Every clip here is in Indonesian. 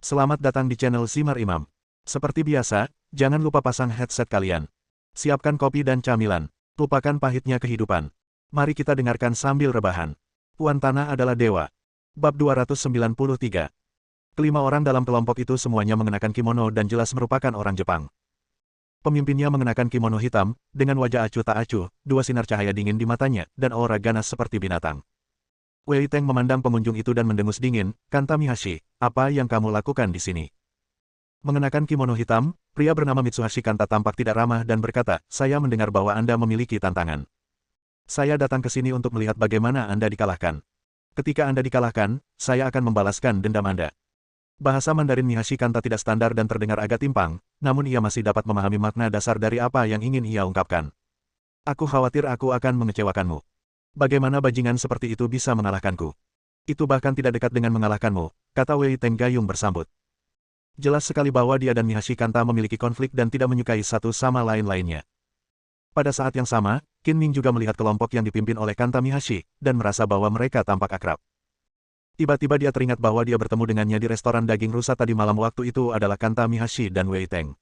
Selamat datang di channel Simar Imam. Seperti biasa, jangan lupa pasang headset kalian. Siapkan kopi dan camilan. Lupakan pahitnya kehidupan. Mari kita dengarkan sambil rebahan. Puan Tanah adalah dewa. Bab 293. Kelima orang dalam kelompok itu semuanya mengenakan kimono dan jelas merupakan orang Jepang. Pemimpinnya mengenakan kimono hitam, dengan wajah acuh tak acuh, dua sinar cahaya dingin di matanya, dan aura ganas seperti binatang. Wei Teng memandang pengunjung itu dan mendengus dingin, "Kanta Mihashi, apa yang kamu lakukan di sini?" Mengenakan kimono hitam, pria bernama Mitsuhashi Kanta tampak tidak ramah dan berkata, "Saya mendengar bahwa Anda memiliki tantangan. Saya datang ke sini untuk melihat bagaimana Anda dikalahkan. Ketika Anda dikalahkan, saya akan membalaskan dendam Anda." Bahasa Mandarin Mihashi Kanta tidak standar dan terdengar agak timpang, namun ia masih dapat memahami makna dasar dari apa yang ingin ia ungkapkan. "Aku khawatir aku akan mengecewakanmu. Bagaimana bajingan seperti itu bisa mengalahkanku? Itu bahkan tidak dekat dengan mengalahkanmu," kata Wei Teng Gayung bersambut. Jelas sekali bahwa dia dan Mihashi Kanta memiliki konflik dan tidak menyukai satu sama lainnya. Pada saat yang sama, Qin Ming juga melihat kelompok yang dipimpin oleh Kanta Mihashi, dan merasa bahwa mereka tampak akrab. Tiba-tiba dia teringat bahwa dia bertemu dengannya di restoran daging rusa tadi malam. Waktu itu adalah Kanta Mihashi dan Wei Teng.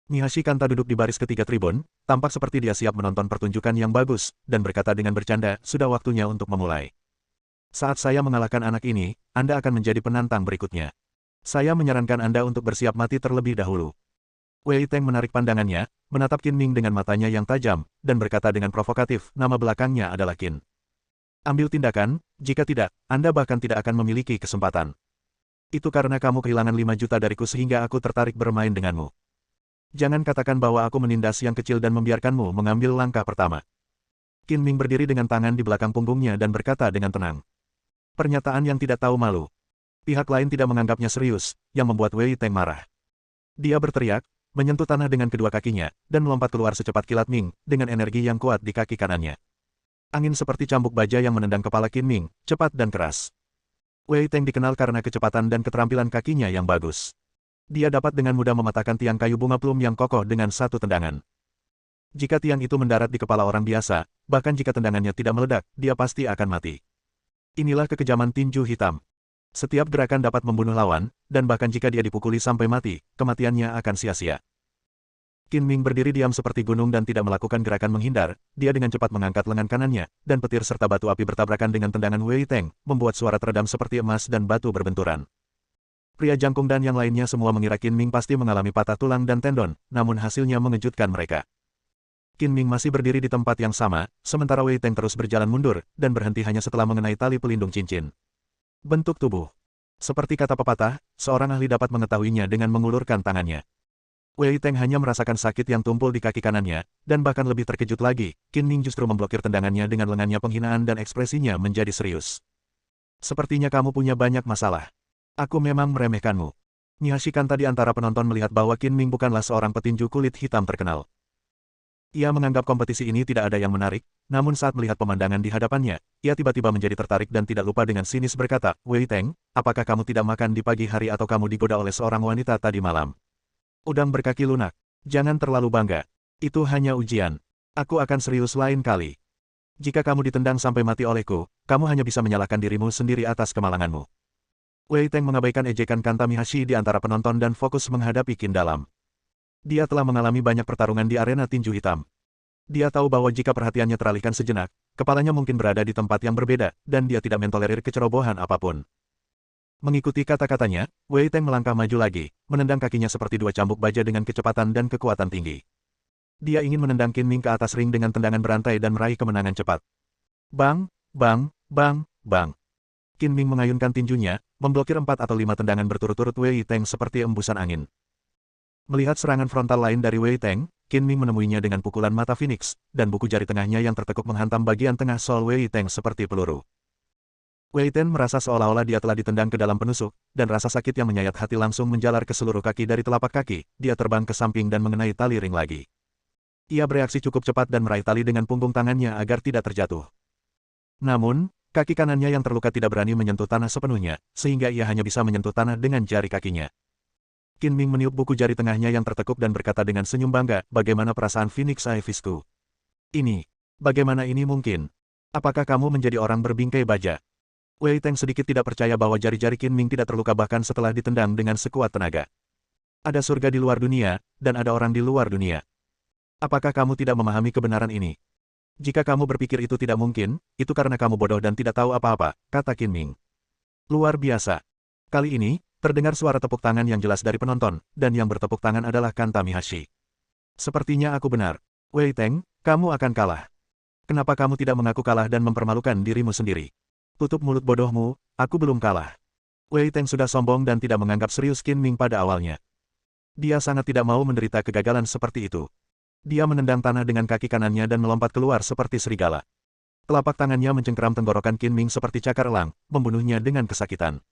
Mihashi Kanta duduk di baris ketiga tribun, tampak seperti dia siap menonton pertunjukan yang bagus, dan berkata dengan bercanda, "Sudah waktunya untuk memulai. Saat saya mengalahkan anak ini, Anda akan menjadi penantang berikutnya. Saya menyarankan Anda untuk bersiap mati terlebih dahulu." Wei Teng menarik pandangannya, menatap Qin Ming dengan matanya yang tajam, dan berkata dengan provokatif, "Nama belakangnya adalah Qin. Ambil tindakan, jika tidak, Anda bahkan tidak akan memiliki kesempatan. Itu karena kamu kehilangan 5 juta dariku sehingga aku tertarik bermain denganmu. Jangan katakan bahwa aku menindas yang kecil dan membiarkanmu mengambil langkah pertama." Qin Ming berdiri dengan tangan di belakang punggungnya dan berkata dengan tenang. Pernyataan yang tidak tahu malu. Pihak lain tidak menganggapnya serius, yang membuat Wei Teng marah. Dia berteriak, menyentuh tanah dengan kedua kakinya, dan melompat keluar secepat kilat Ming, dengan energi yang kuat di kaki kanannya. Angin seperti cambuk baja yang menendang kepala Qin Ming, cepat dan keras. Wei Teng dikenal karena kecepatan dan keterampilan kakinya yang bagus. Dia dapat dengan mudah mematahkan tiang kayu bunga plum yang kokoh dengan satu tendangan. Jika tiang itu mendarat di kepala orang biasa, bahkan jika tendangannya tidak meledak, dia pasti akan mati. Inilah kekejaman tinju hitam. Setiap gerakan dapat membunuh lawan, dan bahkan jika dia dipukuli sampai mati, kematiannya akan sia-sia. Qin Ming berdiri diam seperti gunung dan tidak melakukan gerakan menghindar. Dia dengan cepat mengangkat lengan kanannya, dan petir serta batu api bertabrakan dengan tendangan Wei Teng, membuat suara teredam seperti emas dan batu berbenturan. Pria jangkung dan yang lainnya semua mengira Qin Ming pasti mengalami patah tulang dan tendon, namun hasilnya mengejutkan mereka. Qin Ming masih berdiri di tempat yang sama, sementara Wei Teng terus berjalan mundur, dan berhenti hanya setelah mengenai tali pelindung cincin. Bentuk tubuh. Seperti kata pepatah, seorang ahli dapat mengetahuinya dengan mengulurkan tangannya. Wei Teng hanya merasakan sakit yang tumpul di kaki kanannya, dan bahkan lebih terkejut lagi, Qin Ming justru memblokir tendangannya dengan lengannya penghinaan dan ekspresinya menjadi serius. "Sepertinya kamu punya banyak masalah. Aku memang meremehkanmu." Mihashi Kanta di antara penonton melihat bahwa Qin Ming bukanlah seorang petinju kulit hitam terkenal. Ia menganggap kompetisi ini tidak ada yang menarik, namun saat melihat pemandangan di hadapannya, ia tiba-tiba menjadi tertarik dan tidak lupa dengan sinis berkata, "Wei Teng, apakah kamu tidak makan di pagi hari atau kamu digoda oleh seorang wanita tadi malam? Udang berkaki lunak. Jangan terlalu bangga. Itu hanya ujian. Aku akan serius lain kali. Jika kamu ditendang sampai mati olehku, kamu hanya bisa menyalahkan dirimu sendiri atas kemalanganmu." Wei Teng mengabaikan ejekan Kanta Mihashi di antara penonton dan fokus menghadapi Qin dalam. Dia telah mengalami banyak pertarungan di arena tinju hitam. Dia tahu bahwa jika perhatiannya teralihkan sejenak, kepalanya mungkin berada di tempat yang berbeda, dan dia tidak mentolerir kecerobohan apapun. Mengikuti kata-katanya, Wei Teng melangkah maju lagi, menendang kakinya seperti dua cambuk baja dengan kecepatan dan kekuatan tinggi. Dia ingin menendang Qin Ming ke atas ring dengan tendangan berantai dan meraih kemenangan cepat. Bang, bang, bang, bang. Qin Ming mengayunkan tinjunya, memblokir 4 atau 5 tendangan berturut-turut Wei Teng seperti embusan angin. Melihat serangan frontal lain dari Wei Teng, Qin Ming menemuinya dengan pukulan mata Phoenix, dan buku jari tengahnya yang tertekuk menghantam bagian tengah sol Wei Teng seperti peluru. Wei Teng merasa seolah-olah dia telah ditendang ke dalam penusuk, dan rasa sakit yang menyayat hati langsung menjalar ke seluruh kaki dari telapak kaki. Dia terbang ke samping dan mengenai tali ring lagi. Ia bereaksi cukup cepat dan meraih tali dengan punggung tangannya agar tidak terjatuh. Namun, kaki kanannya yang terluka tidak berani menyentuh tanah sepenuhnya, sehingga ia hanya bisa menyentuh tanah dengan jari kakinya. Qin Ming meniup buku jari tengahnya yang tertekuk dan berkata dengan senyum bangga, "Bagaimana perasaan Phoenix Aevisku? Bagaimana ini mungkin? Apakah kamu menjadi orang berbingkai baja?" Wei Teng sedikit tidak percaya bahwa jari-jari Qin Ming tidak terluka bahkan setelah ditendang dengan sekuat tenaga. Ada surga di luar dunia, dan ada orang di luar dunia. Apakah kamu tidak memahami kebenaran ini? Jika kamu berpikir itu tidak mungkin, itu karena kamu bodoh dan tidak tahu apa-apa, kata Qin Ming. Luar biasa. Kali ini, terdengar suara tepuk tangan yang jelas dari penonton, dan yang bertepuk tangan adalah Kanta Mihashi. Sepertinya aku benar. Wei Teng, kamu akan kalah. Kenapa kamu tidak mengaku kalah dan mempermalukan dirimu sendiri? Tutup mulut bodohmu, aku belum kalah. Wei Teng sudah sombong dan tidak menganggap serius Qin Ming pada awalnya. Dia sangat tidak mau menderita kegagalan seperti itu. Dia menendang tanah dengan kaki kanannya dan melompat keluar seperti serigala. Telapak tangannya mencengkeram tenggorokan Qin Ming seperti cakar elang, membunuhnya dengan kesakitan.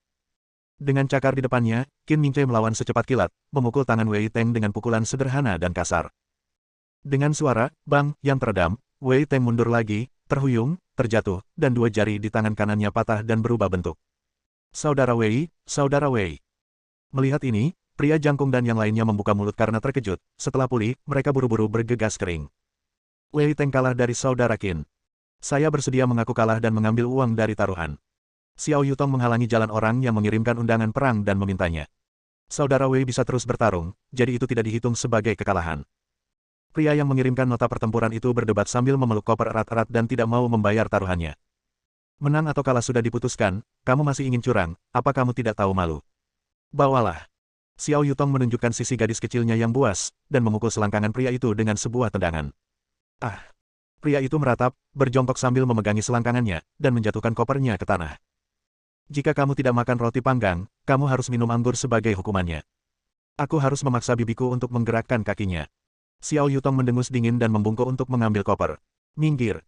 Dengan cakar di depannya, Qin Mingce melawan secepat kilat, memukul tangan Wei Teng dengan pukulan sederhana dan kasar. Dengan suara bang yang teredam, Wei Teng mundur lagi, terhuyung, terjatuh, dan dua jari di tangan kanannya patah dan berubah bentuk. Saudara Wei, Saudara Wei. Melihat ini, pria jangkung dan yang lainnya membuka mulut karena terkejut. Setelah pulih, mereka buru-buru bergegas kering. Wei Teng kalah dari Saudara Qin. Saya bersedia mengaku kalah dan mengambil uang dari taruhan. Xiao Yutong menghalangi jalan orang yang mengirimkan undangan perang dan memintanya. Saudara Wei bisa terus bertarung, jadi itu tidak dihitung sebagai kekalahan. Pria yang mengirimkan nota pertempuran itu berdebat sambil memeluk koper erat-erat dan tidak mau membayar taruhannya. Menang atau kalah sudah diputuskan, kamu masih ingin curang, apa kamu tidak tahu malu? Bawalah. Xiao Yutong menunjukkan sisi gadis kecilnya yang buas, dan memukul selangkangan pria itu dengan sebuah tendangan. Ah! Pria itu meratap, berjongkok sambil memegangi selangkangannya, dan menjatuhkan kopernya ke tanah. Jika kamu tidak makan roti panggang, kamu harus minum anggur sebagai hukumannya. Aku harus memaksa bibiku untuk menggerakkan kakinya. Xiao Yutong mendengus dingin dan membungkuk untuk mengambil koper. Minggir.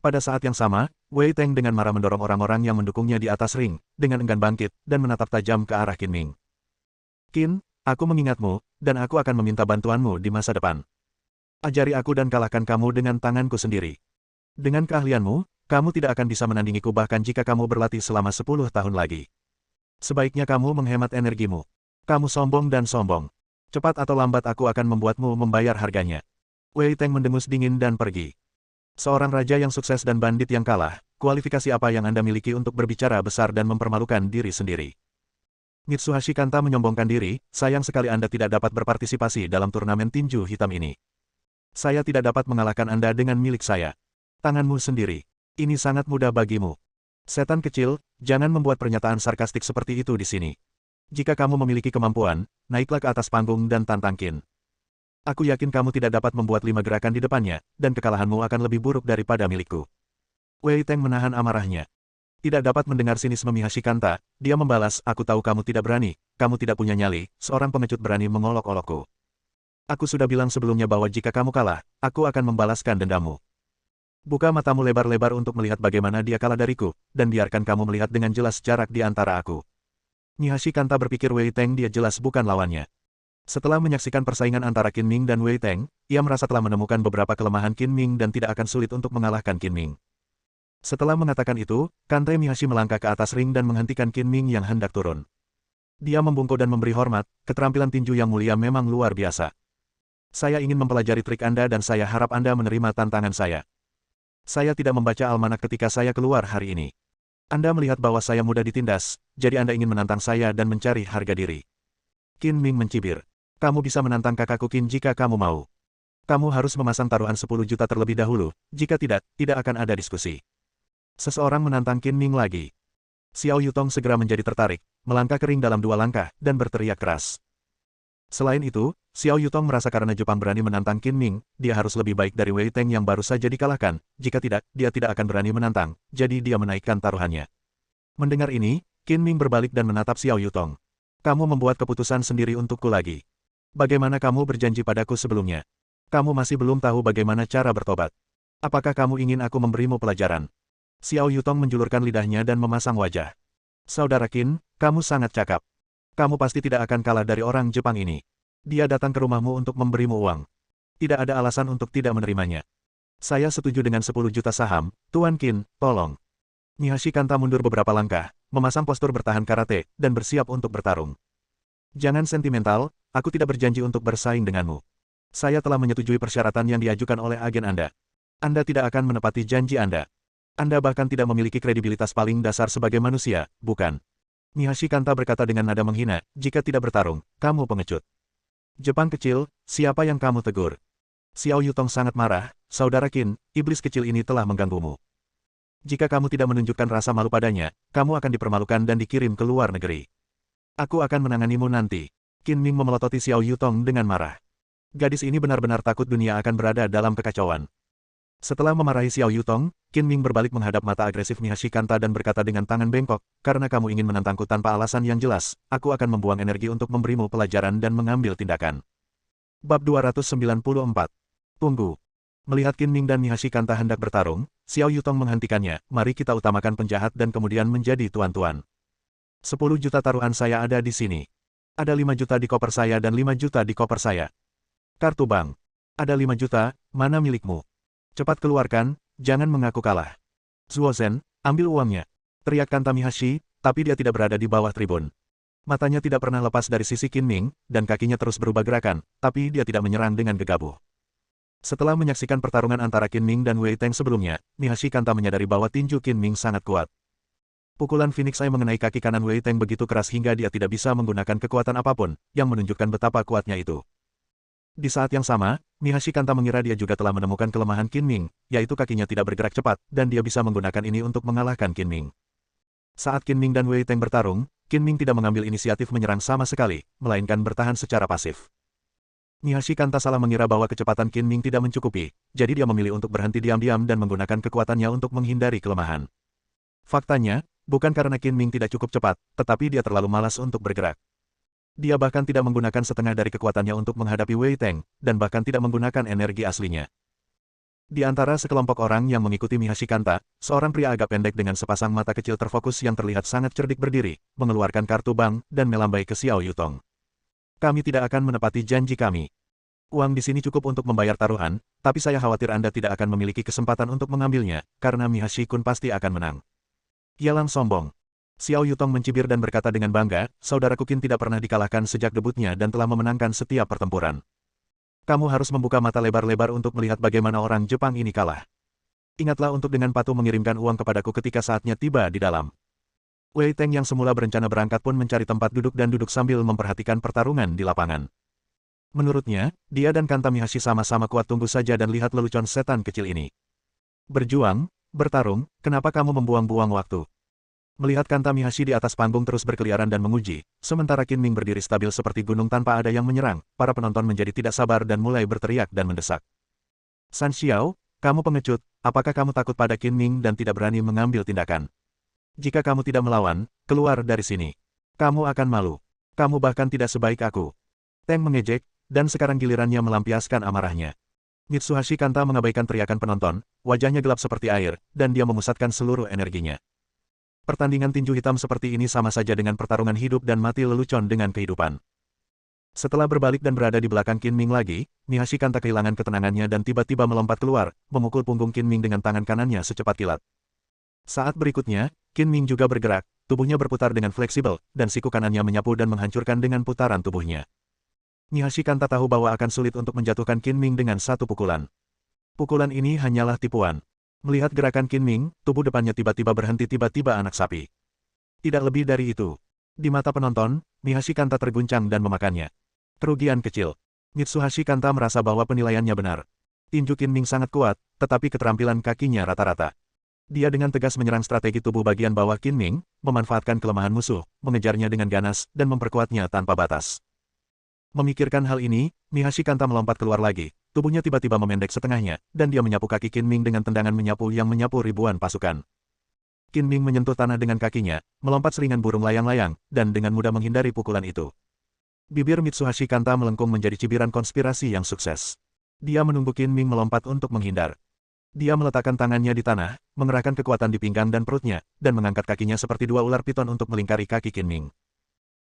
Pada saat yang sama, Wei Teng dengan marah mendorong orang-orang yang mendukungnya di atas ring, dengan enggan bangkit, dan menatap tajam ke arah Qin Ming. Qin, aku mengingatmu, dan aku akan meminta bantuanmu di masa depan. Ajari aku dan kalahkan kamu dengan tanganku sendiri. Dengan keahlianmu, kamu tidak akan bisa menandingiku bahkan jika kamu berlatih selama 10 tahun lagi. Sebaiknya kamu menghemat energimu. Kamu sombong dan sombong. Cepat atau lambat aku akan membuatmu membayar harganya. Wei Teng mendengus dingin dan pergi. Seorang raja yang sukses dan bandit yang kalah, kualifikasi apa yang Anda miliki untuk berbicara besar dan mempermalukan diri sendiri? Mitsuhashi Kanta menyombongkan diri, sayang sekali Anda tidak dapat berpartisipasi dalam turnamen tinju hitam ini. Saya tidak dapat mengalahkan Anda dengan milik saya. Tanganmu sendiri. Ini sangat mudah bagimu. Setan kecil, jangan membuat pernyataan sarkastik seperti itu di sini. Jika kamu memiliki kemampuan, naiklah ke atas panggung dan tantang Qin. Aku yakin kamu tidak dapat membuat 5 gerakan di depannya, dan kekalahanmu akan lebih buruk daripada milikku. Wei Teng menahan amarahnya. Tidak dapat mendengar sinisme Mihashi Kanta, dia membalas, aku tahu kamu tidak berani, kamu tidak punya nyali, seorang pengecut berani mengolok-olokku. Aku sudah bilang sebelumnya bahwa jika kamu kalah, aku akan membalaskan dendammu. Buka matamu lebar-lebar untuk melihat bagaimana dia kalah dariku, dan biarkan kamu melihat dengan jelas jarak di antara aku. Mihashi Kanta berpikir Wei Teng dia jelas bukan lawannya. Setelah menyaksikan persaingan antara Qin Ming dan Wei Teng, ia merasa telah menemukan beberapa kelemahan Qin Ming dan tidak akan sulit untuk mengalahkan Qin Ming. Setelah mengatakan itu, Kante Mihashi melangkah ke atas ring dan menghentikan Qin Ming yang hendak turun. Dia membungkuk dan memberi hormat, keterampilan tinju yang mulia memang luar biasa. Saya ingin mempelajari trik Anda dan saya harap Anda menerima tantangan saya. Saya tidak membaca almanak ketika saya keluar hari ini. Anda melihat bahwa saya mudah ditindas, jadi Anda ingin menantang saya dan mencari harga diri. Qin Ming mencibir. Kamu bisa menantang kakakku Qin jika kamu mau. Kamu harus memasang taruhan 10 juta terlebih dahulu, jika tidak, tidak akan ada diskusi. Seseorang menantang Qin Ming lagi. Xiao Yutong segera menjadi tertarik, melangkah kering dalam 2 langkah, dan berteriak keras. Selain itu, Xiao Yutong merasa karena Jepang berani menantang Qin Ming, dia harus lebih baik dari Wei Teng yang baru saja dikalahkan, jika tidak, dia tidak akan berani menantang, jadi dia menaikkan taruhannya. Mendengar ini, Qin Ming berbalik dan menatap Xiao Yutong. Kamu membuat keputusan sendiri untukku lagi. Bagaimana kamu berjanji padaku sebelumnya? Kamu masih belum tahu bagaimana cara bertobat. Apakah kamu ingin aku memberimu pelajaran? Xiao Yutong menjulurkan lidahnya dan memasang wajah. Saudara Qin, kamu sangat cakap. Kamu pasti tidak akan kalah dari orang Jepang ini. Dia datang ke rumahmu untuk memberimu uang. Tidak ada alasan untuk tidak menerimanya. Saya setuju dengan 10 juta saham, Tuan Qin, tolong. Mihashi Kanta mundur beberapa langkah, memasang postur bertahan karate, dan bersiap untuk bertarung. Jangan sentimental, aku tidak berjanji untuk bersaing denganmu. Saya telah menyetujui persyaratan yang diajukan oleh agen Anda. Anda tidak akan menepati janji Anda. Anda bahkan tidak memiliki kredibilitas paling dasar sebagai manusia, bukan? Mihashi Kanta berkata dengan nada menghina, jika tidak bertarung, kamu pengecut. Jepang kecil, siapa yang kamu tegur? Xiao Yutong sangat marah, saudara Qin, iblis kecil ini telah mengganggumu. Jika kamu tidak menunjukkan rasa malu padanya, kamu akan dipermalukan dan dikirim ke luar negeri. Aku akan menanganimu nanti. Qin Ming memelototi Xiao Yutong dengan marah. Gadis ini benar-benar takut dunia akan berada dalam kekacauan. Setelah memarahi Xiao Yutong, Qin Ming berbalik menghadap mata agresif Mihashi Kanta dan berkata dengan tangan bengkok, karena kamu ingin menantangku tanpa alasan yang jelas, aku akan membuang energi untuk memberimu pelajaran dan mengambil tindakan. Bab 294. Tunggu. Melihat Qin Ming dan Mihashi Kanta hendak bertarung, Xiao Yutong menghentikannya, mari kita utamakan penjahat dan kemudian menjadi tuan-tuan. 10 juta taruhan saya ada di sini. Ada 5 juta di koper saya dan 5 juta di koper saya. Kartu bank. Ada 5 juta, mana milikmu? Cepat keluarkan, jangan mengaku kalah. Zuozen, ambil uangnya. Teriak Kanta Mihashi, tapi dia tidak berada di bawah tribun. Matanya tidak pernah lepas dari sisi Qin Ming, dan kakinya terus berubah gerakan, tapi dia tidak menyerang dengan gegabah. Setelah menyaksikan pertarungan antara Qin Ming dan Wei Teng sebelumnya, Mihashi Kanta menyadari bahwa tinju Qin Ming sangat kuat. Pukulan Phoenix Eye mengenai kaki kanan Wei Teng begitu keras hingga dia tidak bisa menggunakan kekuatan apapun, yang menunjukkan betapa kuatnya itu. Di saat yang sama, Mihashi Kanta mengira dia juga telah menemukan kelemahan Qin Ming, yaitu kakinya tidak bergerak cepat, dan dia bisa menggunakan ini untuk mengalahkan Qin Ming. Saat Qin Ming dan Wei Teng bertarung, Qin Ming tidak mengambil inisiatif menyerang sama sekali, melainkan bertahan secara pasif. Mihashi Kanta salah mengira bahwa kecepatan Qin Ming tidak mencukupi, jadi dia memilih untuk berhenti diam-diam dan menggunakan kekuatannya untuk menghindari kelemahan. Faktanya, bukan karena Qin Ming tidak cukup cepat, tetapi dia terlalu malas untuk bergerak. Dia bahkan tidak menggunakan setengah dari kekuatannya untuk menghadapi Wei Teng, dan bahkan tidak menggunakan energi aslinya. Di antara sekelompok orang yang mengikuti Mihashi Kanta, seorang pria agak pendek dengan sepasang mata kecil terfokus yang terlihat sangat cerdik berdiri, mengeluarkan kartu bank, dan melambai ke Xiao Yutong. Kami tidak akan menepati janji kami. Uang di sini cukup untuk membayar taruhan, tapi saya khawatir Anda tidak akan memiliki kesempatan untuk mengambilnya, karena Mihashi Kun pasti akan menang. Yalang sombong. Xiao Yutong mencibir dan berkata dengan bangga, saudaraku Qin tidak pernah dikalahkan sejak debutnya dan telah memenangkan setiap pertempuran. Kamu harus membuka mata lebar-lebar untuk melihat bagaimana orang Jepang ini kalah. Ingatlah untuk dengan patuh mengirimkan uang kepadaku ketika saatnya tiba di dalam. Wei Teng yang semula berencana berangkat pun mencari tempat duduk dan duduk sambil memperhatikan pertarungan di lapangan. Menurutnya, dia dan Kanta Mihashi sama-sama kuat, tunggu saja dan lihat lelucon setan kecil ini. Berjuang, bertarung, kenapa kamu membuang-buang waktu? Melihat Kanta Mihashi di atas panggung terus berkeliaran dan menguji, sementara Qin Ming berdiri stabil seperti gunung tanpa ada yang menyerang, para penonton menjadi tidak sabar dan mulai berteriak dan mendesak. San Xiao, kamu pengecut, apakah kamu takut pada Qin Ming dan tidak berani mengambil tindakan? Jika kamu tidak melawan, keluar dari sini. Kamu akan malu. Kamu bahkan tidak sebaik aku. Teng mengejek, dan sekarang gilirannya melampiaskan amarahnya. Mitsuhashi Kanta mengabaikan teriakan penonton, wajahnya gelap seperti air, dan dia memusatkan seluruh energinya. Pertandingan tinju hitam seperti ini sama saja dengan pertarungan hidup dan mati lelucon dengan kehidupan. Setelah berbalik dan berada di belakang Qin Ming lagi, Mihashi Kanta kehilangan ketenangannya dan tiba-tiba melompat keluar, memukul punggung Qin Ming dengan tangan kanannya secepat kilat. Saat berikutnya, Qin Ming juga bergerak, tubuhnya berputar dengan fleksibel, dan siku kanannya menyapu dan menghancurkan dengan putaran tubuhnya. Mihashi Kanta tahu bahwa akan sulit untuk menjatuhkan Qin Ming dengan satu pukulan. Pukulan ini hanyalah tipuan. Melihat gerakan Qin Ming, tubuh depannya tiba-tiba berhenti tiba-tiba anak sapi. Tidak lebih dari itu. Di mata penonton, Mihashi Kanta terguncang dan memakannya. Kerugian kecil. Mitsuhashi Kanta merasa bahwa penilaiannya benar. Tinju Qin Ming sangat kuat, tetapi keterampilan kakinya rata-rata. Dia dengan tegas menyerang strategi tubuh bagian bawah Qin Ming, memanfaatkan kelemahan musuh, mengejarnya dengan ganas, dan memperkuatnya tanpa batas. Memikirkan hal ini, Mihashi Kanta melompat keluar lagi, tubuhnya tiba-tiba memendek setengahnya, dan dia menyapu kaki Qin Ming dengan tendangan menyapu yang menyapu ribuan pasukan. Qin Ming menyentuh tanah dengan kakinya, melompat seringan burung layang-layang, dan dengan mudah menghindari pukulan itu. Bibir Mitsuhashi Kanta melengkung menjadi cibiran konspirasi yang sukses. Dia menunggu Qin Ming melompat untuk menghindar. Dia meletakkan tangannya di tanah, mengerahkan kekuatan di pinggang dan perutnya, dan mengangkat kakinya seperti dua ular piton untuk melingkari kaki Qin Ming.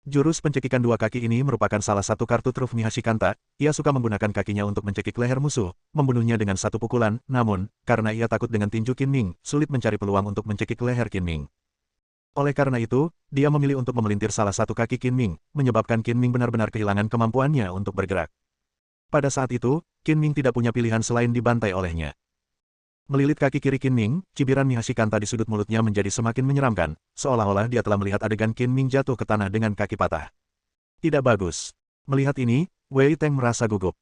Jurus pencekikan dua kaki ini merupakan salah satu kartu truf Mihashi Kanta. Ia suka menggunakan kakinya untuk mencekik leher musuh, membunuhnya dengan satu pukulan, namun, karena ia takut dengan tinju Qin Ming, sulit mencari peluang untuk mencekik leher Qin Ming. Oleh karena itu, dia memilih untuk memelintir salah satu kaki Qin Ming, menyebabkan Qin Ming benar-benar kehilangan kemampuannya untuk bergerak. Pada saat itu, Qin Ming tidak punya pilihan selain dibantai olehnya. Melilit kaki kiri Qin Ming, cibiran Mihashi Kanta di sudut mulutnya menjadi semakin menyeramkan, seolah-olah dia telah melihat adegan Qin Ming jatuh ke tanah dengan kaki patah. Tidak bagus. Melihat ini, Wei Teng merasa gugup.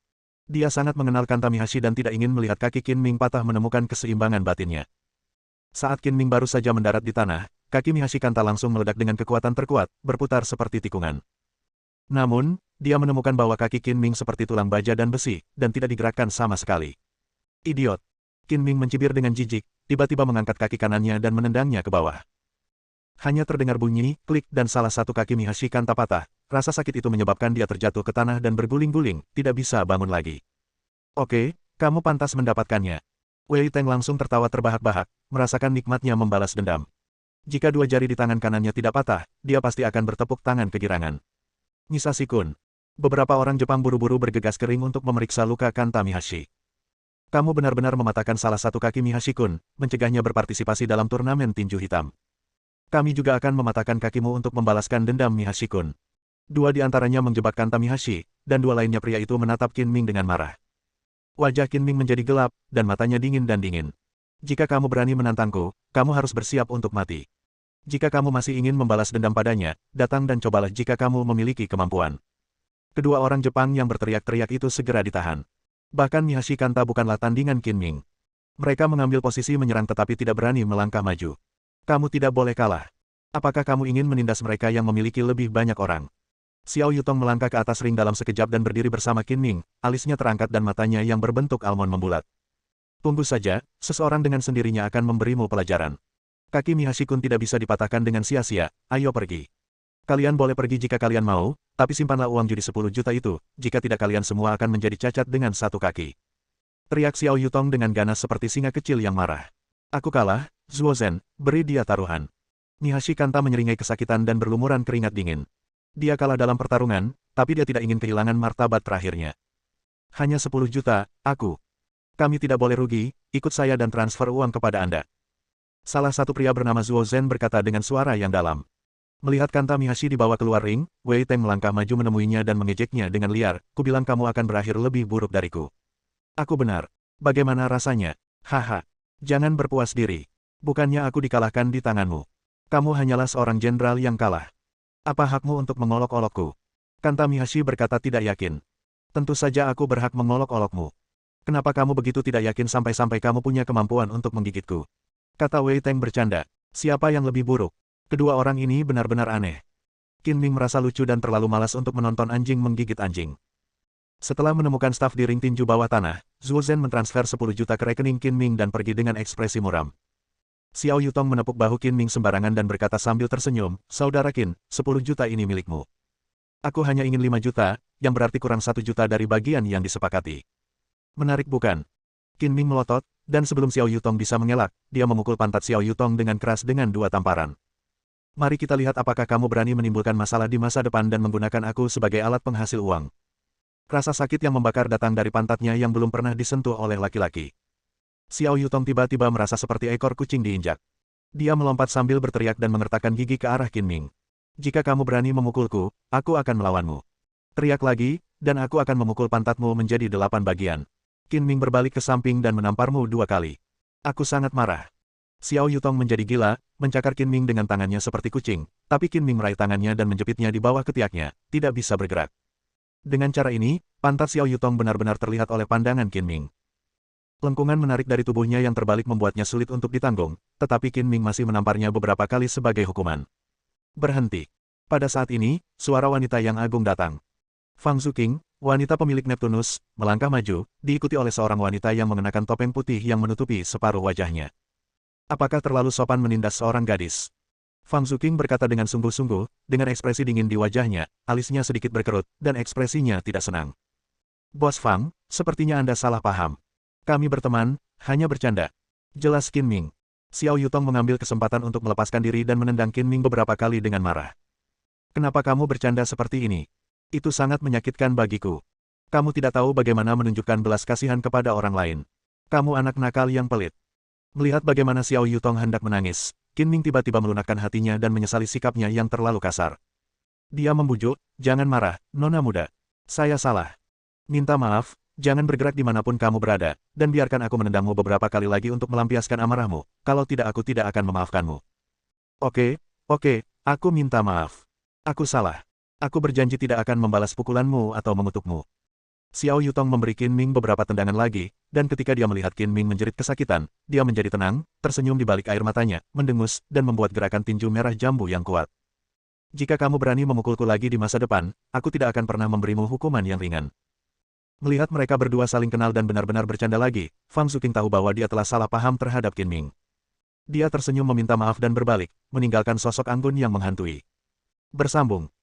Dia sangat mengenal Kanta Mihashi dan tidak ingin melihat kaki Qin Ming patah menemukan keseimbangan batinnya. Saat Qin Ming baru saja mendarat di tanah, kaki Mihashi Kanta langsung meledak dengan kekuatan terkuat, berputar seperti tikungan. Namun, dia menemukan bahwa kaki Qin Ming seperti tulang baja dan besi, dan tidak digerakkan sama sekali. Idiot! Qin Ming mencibir dengan jijik, tiba-tiba mengangkat kaki kanannya dan menendangnya ke bawah. Hanya terdengar bunyi, klik dan salah satu kaki Mihashi Kanta patah. Rasa sakit itu menyebabkan dia terjatuh ke tanah dan berguling-guling, tidak bisa bangun lagi. Oke, kamu pantas mendapatkannya. Wei Teng langsung tertawa terbahak-bahak, merasakan nikmatnya membalas dendam. Jika dua jari di tangan kanannya tidak patah, dia pasti akan bertepuk tangan kegirangan. Nyisashi-kun. Beberapa orang Jepang buru-buru bergegas kering untuk memeriksa luka Kanta Mihashi. Kamu benar-benar mematahkan salah satu kaki Mihashi-kun, mencegahnya berpartisipasi dalam turnamen tinju hitam. Kami juga akan mematahkan kakimu untuk membalaskan dendam Mihashi-kun. Dua di antaranya menjebak Kanta Mihashi, dan dua lainnya pria itu menatap Qin Ming dengan marah. Wajah Qin Ming menjadi gelap, dan matanya dingin dan dingin. Jika kamu berani menantangku, kamu harus bersiap untuk mati. Jika kamu masih ingin membalas dendam padanya, datang dan cobalah jika kamu memiliki kemampuan. Kedua orang Jepang yang berteriak-teriak itu segera ditahan. Bahkan Mihashi Kanta bukanlah tandingan Qin Ming. Mereka mengambil posisi menyerang tetapi tidak berani melangkah maju. Kamu tidak boleh kalah. Apakah kamu ingin menindas mereka yang memiliki lebih banyak orang? Xiao Yutong melangkah ke atas ring dalam sekejap dan berdiri bersama Qin Ming, alisnya terangkat dan matanya yang berbentuk almond membulat. Tunggu saja, seseorang dengan sendirinya akan memberimu pelajaran. Kaki Mihashi-kun tidak bisa dipatahkan dengan sia-sia, ayo pergi. Kalian boleh pergi jika kalian mau, tapi simpanlah uang judi 10 juta itu, jika tidak kalian semua akan menjadi cacat dengan satu kaki. Teriak Xiao Yutong dengan ganas seperti singa kecil yang marah. Aku kalah, Zuo Zhen, beri dia taruhan. Mihashi Kanta menyeringai kesakitan dan berlumuran keringat dingin. Dia kalah dalam pertarungan, tapi dia tidak ingin kehilangan martabat terakhirnya. Hanya 10 juta, aku. Kami tidak boleh rugi, ikut saya dan transfer uang kepada Anda. Salah satu pria bernama Zuo Zhen berkata dengan suara yang dalam. Melihat Kanta Mihashi dibawa keluar ring, Wei Teng melangkah maju menemuinya dan mengejeknya dengan liar, kubilang kamu akan berakhir lebih buruk dariku. Aku benar. Bagaimana rasanya? Haha. Jangan berpuas diri. Bukannya aku dikalahkan di tanganmu. Kamu hanyalah seorang jenderal yang kalah. Apa hakmu untuk mengolok-olokku? Kanta Mihashi berkata tidak yakin. Tentu saja aku berhak mengolok-olokmu. Kenapa kamu begitu tidak yakin sampai-sampai kamu punya kemampuan untuk menggigitku? Kata Wei Teng bercanda. Siapa yang lebih buruk? Kedua orang ini benar-benar aneh. Qin Ming merasa lucu dan terlalu malas untuk menonton anjing menggigit anjing. Setelah menemukan staf di ring tinju bawah tanah, Zuo Zhen mentransfer 10 juta ke rekening Qin Ming dan pergi dengan ekspresi muram. Xiao Yutong menepuk bahu Qin Ming sembarangan dan berkata sambil tersenyum, Saudara Qin, 10 juta ini milikmu. Aku hanya ingin 5 juta, yang berarti kurang 1 juta dari bagian yang disepakati. Menarik bukan? Qin Ming melotot, dan sebelum Xiao Yutong bisa mengelak, dia memukul pantat Xiao Yutong dengan keras dengan 2 tamparan. Mari kita lihat apakah kamu berani menimbulkan masalah di masa depan dan menggunakan aku sebagai alat penghasil uang. Rasa sakit yang membakar datang dari pantatnya yang belum pernah disentuh oleh laki-laki. Xiao Yutong tiba-tiba merasa seperti ekor kucing diinjak. Dia melompat sambil berteriak dan mengertakkan gigi ke arah Qin Ming. Jika kamu berani memukulku, aku akan melawanmu. Teriak lagi, dan aku akan memukul pantatmu menjadi 8 bagian. Qin Ming berbalik ke samping dan menamparmu 2 kali. Aku sangat marah. Xiao Yutong menjadi gila, mencakar Qin Ming dengan tangannya seperti kucing, tapi Qin Ming meraih tangannya dan menjepitnya di bawah ketiaknya, tidak bisa bergerak. Dengan cara ini, pantat Xiao Yutong benar-benar terlihat oleh pandangan Qin Ming. Lengkungan menarik dari tubuhnya yang terbalik membuatnya sulit untuk ditanggung, tetapi Qin Ming masih menamparnya beberapa kali sebagai hukuman. Berhenti. Pada saat ini, suara wanita yang agung datang. Fang Zuqing, wanita pemilik Neptunus, melangkah maju, diikuti oleh seorang wanita yang mengenakan topeng putih yang menutupi separuh wajahnya. Apakah terlalu sopan menindas seorang gadis? Fang Zuqing berkata dengan sungguh-sungguh, dengan ekspresi dingin di wajahnya, alisnya sedikit berkerut, dan ekspresinya tidak senang. Bos Fang, sepertinya Anda salah paham. Kami berteman, hanya bercanda. Jelas Qin Ming. Xiao Yutong mengambil kesempatan untuk melepaskan diri dan menendang Qin Ming beberapa kali dengan marah. Kenapa kamu bercanda seperti ini? Itu sangat menyakitkan bagiku. Kamu tidak tahu bagaimana menunjukkan belas kasihan kepada orang lain. Kamu anak nakal yang pelit. Melihat bagaimana Xiao Yutong hendak menangis, Qin Ming tiba-tiba melunakkan hatinya dan menyesali sikapnya yang terlalu kasar. Dia membujuk, jangan marah, nona muda. Saya salah. Minta maaf, jangan bergerak dimanapun kamu berada, dan biarkan aku menendangmu beberapa kali lagi untuk melampiaskan amarahmu, kalau tidak aku tidak akan memaafkanmu. Oke, oke, aku minta maaf. Aku salah. Aku berjanji tidak akan membalas pukulanmu atau mengutukmu. Xiao Yutong memberi Qin Ming beberapa tendangan lagi, dan ketika dia melihat Qin Ming menjerit kesakitan, dia menjadi tenang, tersenyum di balik air matanya, mendengus, dan membuat gerakan tinju merah jambu yang kuat. Jika kamu berani memukulku lagi di masa depan, aku tidak akan pernah memberimu hukuman yang ringan. Melihat mereka berdua saling kenal dan benar-benar bercanda lagi, Fang Zuqing tahu bahwa dia telah salah paham terhadap Qin Ming. Dia tersenyum meminta maaf dan berbalik, meninggalkan sosok anggun yang menghantui. Bersambung.